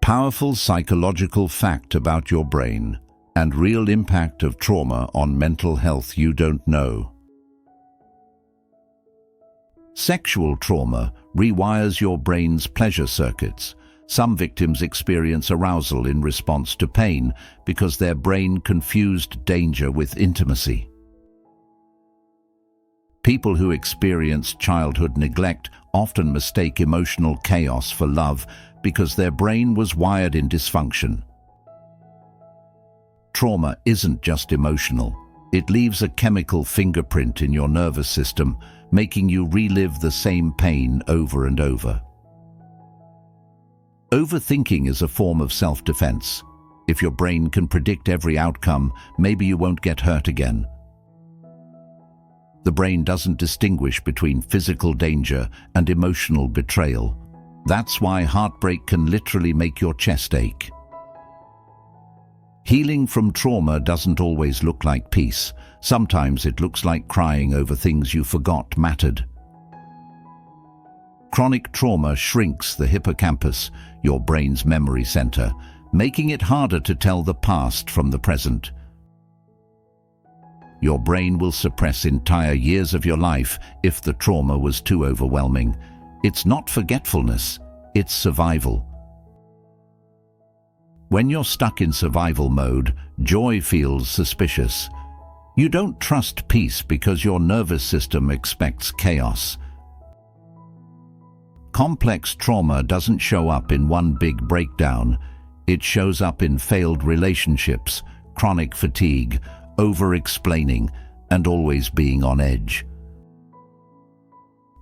Powerful psychological fact about your brain and real impact of trauma on mental health you don't know. Sexual trauma rewires your brain's pleasure circuits. Some victims experience arousal in response to pain because their brain confused danger with intimacy. People who experience childhood neglect often mistake emotional chaos for love because their brain was wired in dysfunction. Trauma isn't just emotional. It leaves a chemical fingerprint in your nervous system, making you relive the same pain over and over. Overthinking is a form of self-defense. If your brain can predict every outcome, maybe you won't get hurt again. The brain doesn't distinguish between physical danger and emotional betrayal. That's why heartbreak can literally make your chest ache. Healing from trauma doesn't always look like peace. Sometimes it looks like crying over things you forgot mattered. Chronic trauma shrinks the hippocampus, your brain's memory center, making it harder to tell the past from the present. Your brain will suppress entire years of your life if the trauma was too overwhelming. It's not forgetfulness, it's survival. When you're stuck in survival mode, joy feels suspicious. You don't trust peace because your nervous system expects chaos. Complex trauma doesn't show up in one big breakdown. It shows up in failed relationships, chronic fatigue, over-explaining, and always being on edge.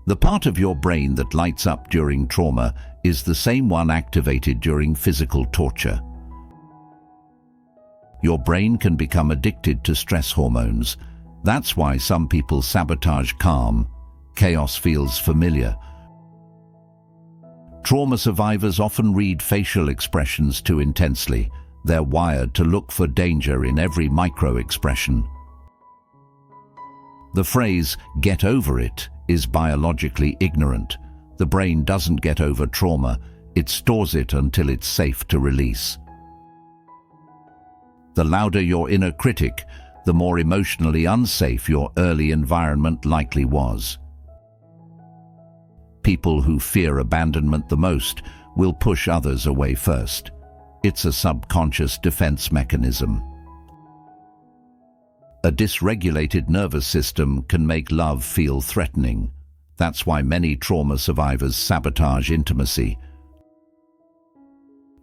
The part of your brain that lights up during trauma is the same one activated during physical torture. Your brain can become addicted to stress hormones. That's why some people sabotage calm. Chaos feels familiar. Trauma survivors often read facial expressions too intensely. They're wired to look for danger in every micro-expression. The phrase, "get over it," is biologically ignorant. The brain doesn't get over trauma, it stores it until it's safe to release. The louder your inner critic, the more emotionally unsafe your early environment likely was. People who fear abandonment the most will push others away first. It's a subconscious defense mechanism. A dysregulated nervous system can make love feel threatening. That's why many trauma survivors sabotage intimacy.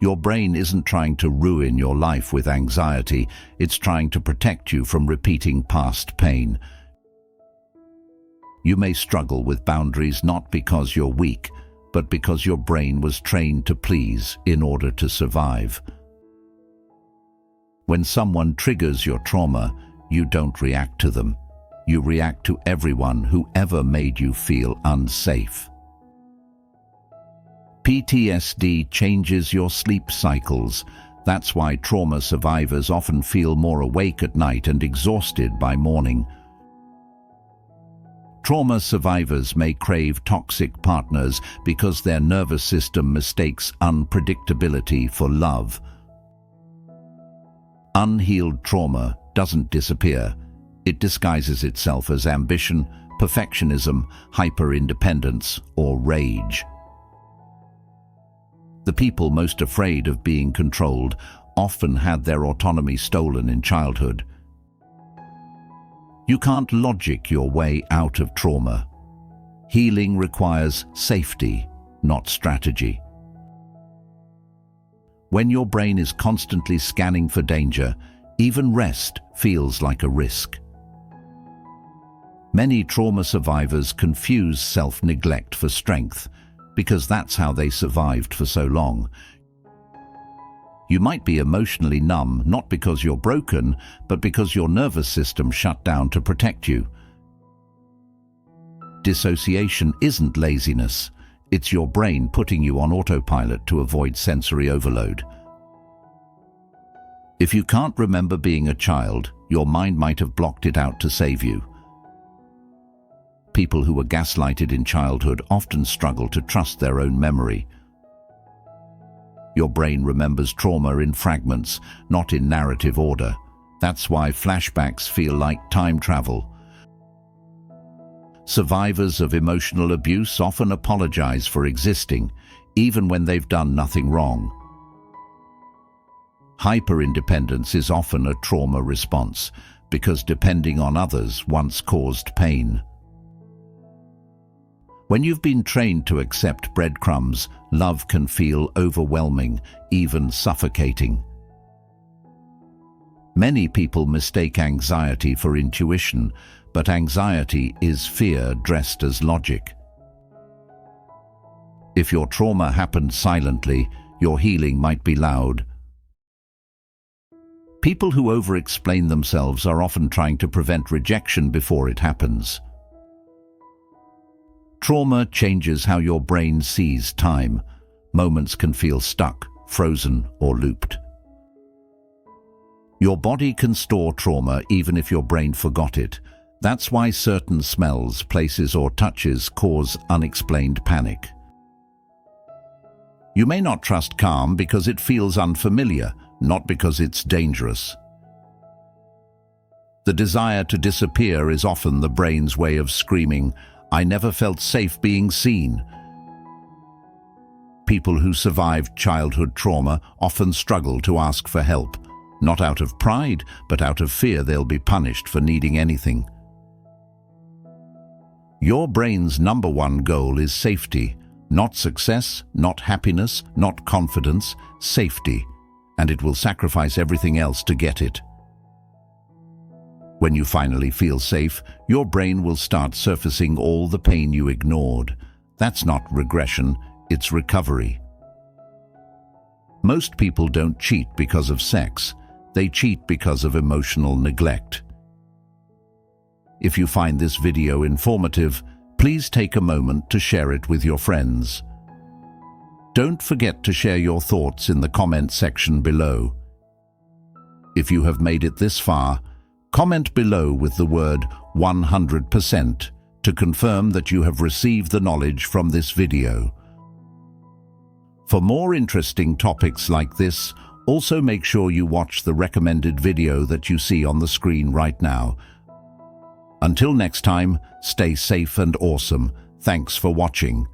Your brain isn't trying to ruin your life with anxiety, it's trying to protect you from repeating past pain. You may struggle with boundaries not because you're weak, but because your brain was trained to please in order to survive. When someone triggers your trauma, you don't react to them. You react to everyone who ever made you feel unsafe. PTSD changes your sleep cycles. That's why trauma survivors often feel more awake at night and exhausted by morning. Trauma survivors may crave toxic partners because their nervous system mistakes unpredictability for love. Unhealed trauma doesn't disappear. It disguises itself as ambition, perfectionism, hyper-independence, or rage. The people most afraid of being controlled often had their autonomy stolen in childhood. You can't logic your way out of trauma. Healing requires safety, not strategy. When your brain is constantly scanning for danger, even rest feels like a risk. Many trauma survivors confuse self-neglect for strength, because that's how they survived for so long. You might be emotionally numb, not because you're broken, but because your nervous system shut down to protect you. Dissociation isn't laziness. It's your brain putting you on autopilot to avoid sensory overload. If you can't remember being a child, your mind might have blocked it out to save you. People who were gaslighted in childhood often struggle to trust their own memory. Your brain remembers trauma in fragments, not in narrative order. That's why flashbacks feel like time travel. Survivors of emotional abuse often apologize for existing, even when they've done nothing wrong. Hyper-independence is often a trauma response, because depending on others once caused pain. When you've been trained to accept breadcrumbs, love can feel overwhelming, even suffocating. Many people mistake anxiety for intuition, but anxiety is fear dressed as logic. If your trauma happened silently, your healing might be loud. People who over-explain themselves are often trying to prevent rejection before it happens. Trauma changes how your brain sees time. Moments can feel stuck, frozen, or looped. Your body can store trauma even if your brain forgot it. That's why certain smells, places, or touches cause unexplained panic. You may not trust calm because it feels unfamiliar, not because it's dangerous. The desire to disappear is often the brain's way of screaming, "I never felt safe being seen." People who survived childhood trauma often struggle to ask for help, not out of pride, but out of fear they'll be punished for needing anything. Your brain's number one goal is safety, not success, not happiness, not confidence, safety, and it will sacrifice everything else to get it. When you finally feel safe, your brain will start surfacing all the pain you ignored. That's not regression, it's recovery. Most people don't cheat because of sex. They cheat because of emotional neglect. If you find this video informative, please take a moment to share it with your friends. Don't forget to share your thoughts in the comment section below. If you have made it this far, comment below with the word 100% to confirm that you have received the knowledge from this video. For more interesting topics like this, also make sure you watch the recommended video that you see on the screen right now. Until next time, stay safe and awesome. Thanks for watching.